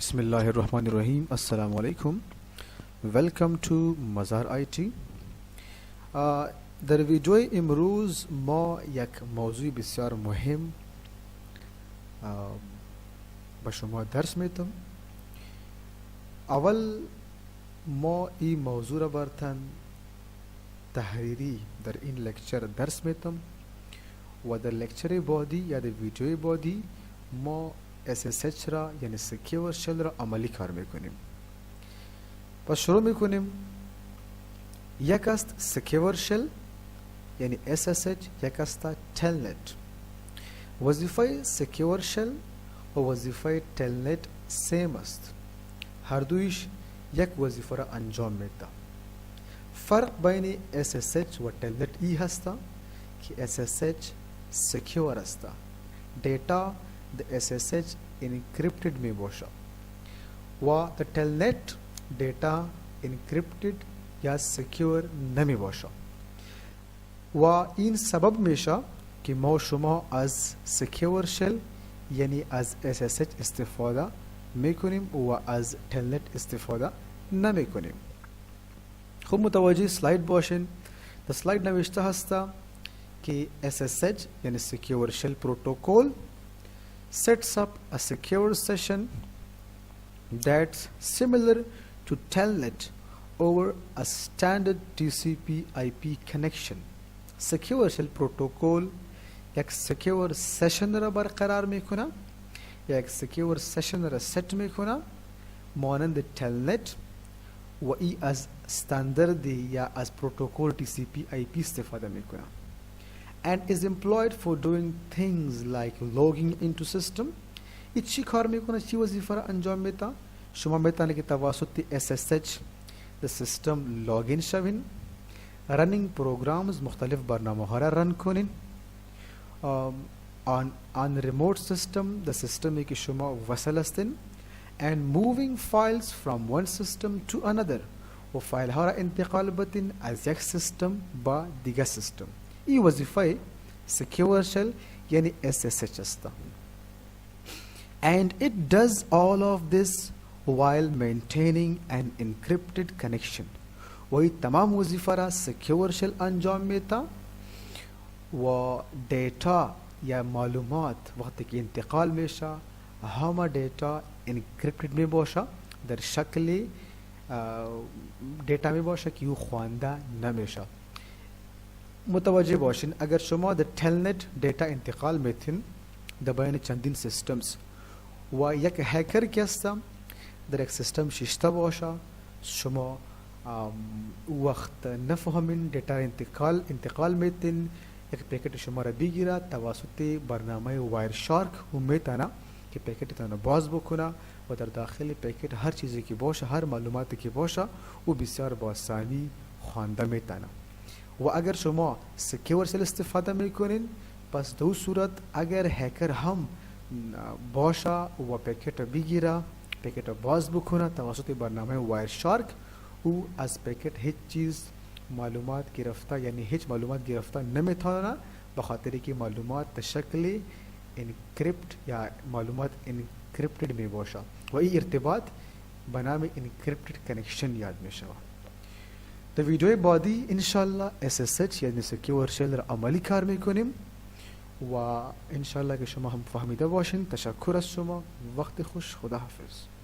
Bismillahirrahmanirrahim. Assalamu alaikum. Welcome to Mazar IT. در ویدیوی امروز ما یک موضوع بسیار مهم به شما درس میتم. اول ما این موضوع را برتن تحریری در این لکچر درس میتم و در لکچر بعدی یا در ویدیوی بعدی ما SSH را یعنی سکیور شل را عملی کار میکنیم. پس شروع میکنیم. یک است سکیور شل یعنی SSH، یک است تلنت. وظیفه سکیور شل و وظیفه تلنت سیم است، هر دویش یک وظیفه را انجام میده. فرق بین SSH و تلنت ای هستا که SSH سکیور است، دیتا د SSH encrypted می باشه و د تلنت دیتا encrypted یا سکیور نمی باشه و این سبب میشه که ما شما از سکیور شل یعنی از SSH استفاده میکنیم و از تلنت استفاده نمی کنیم. خب متوجه سلاید باشین. در سلاید نوشته هسته که SSH یعنی سکیور شل پروتوکول sets up a secure session that's similar to telnet over a standard TCP IP connection. Secure shell protocol یک secure session را برقرار میکنه یا یک secure session را set میکنه مانند telnet و ای از standard یا از protocol TCP IP استفاده میکنه and is employed for doing things like logging into system. این چی کار میکنه؟ چی وظیفه را انجام میده؟ شما میتونه که توسط SSH the system login شوین، running programs مختلف برنامه ها را رن کنین on remote system the system که شما وصل هستین and moving files from one system to another و فایل ها را انتقال بدین از یک سیستم با دیگر سیستم. این وظیفه secure shell یعنی SSH است. And it does all of this while maintaining an encrypted connection. و این تمام وظیفه را secure shell انجام میده و دیتا یا معلومات وقتی که انتقال میشه همه دیتا encrypted می باشه، در شکل دیتا می باشه که او خوانده نمیشه. متوجه باشین اگر شما در تلنت دیتا انتقال میتین در بین چندین سیستمز و یک هکر که هست در یک سیستم شیشته باشه شما وقت نفهمین دیتا انتقال میتین یک پیکت شما را بگیره توسط برنامه وایر شارک و میتونه که پیکت تانو باز بکنه و در داخل پیکت هر چیزی که باشه هر معلوماتی که باشه و بسیار با آسانی خوانده میتونه. و اگر شما سکیور شل استفاده میکنین پس دو صورت اگر هکر هم باشه و پیکت بگیره پیکت باز بکنه توسط برنامه وایر شارک او از پیکت هیچ چیز معلومات گرفته یعنی هیچ معلومات گرفته نمیتونه به خاطر که معلومات به شکل انکریپت یا معلومات انکریپتد می باشه و این ارتباط به نام انکریپتد کنکشن یاد میشه. در ویدیوی بعدی انشالله SSH یعنی سکیور شل را عملی کار میکنیم و انشالله که شما هم فهمیده باشین. تشکر از شما، وقت خوش، خدا حافظ.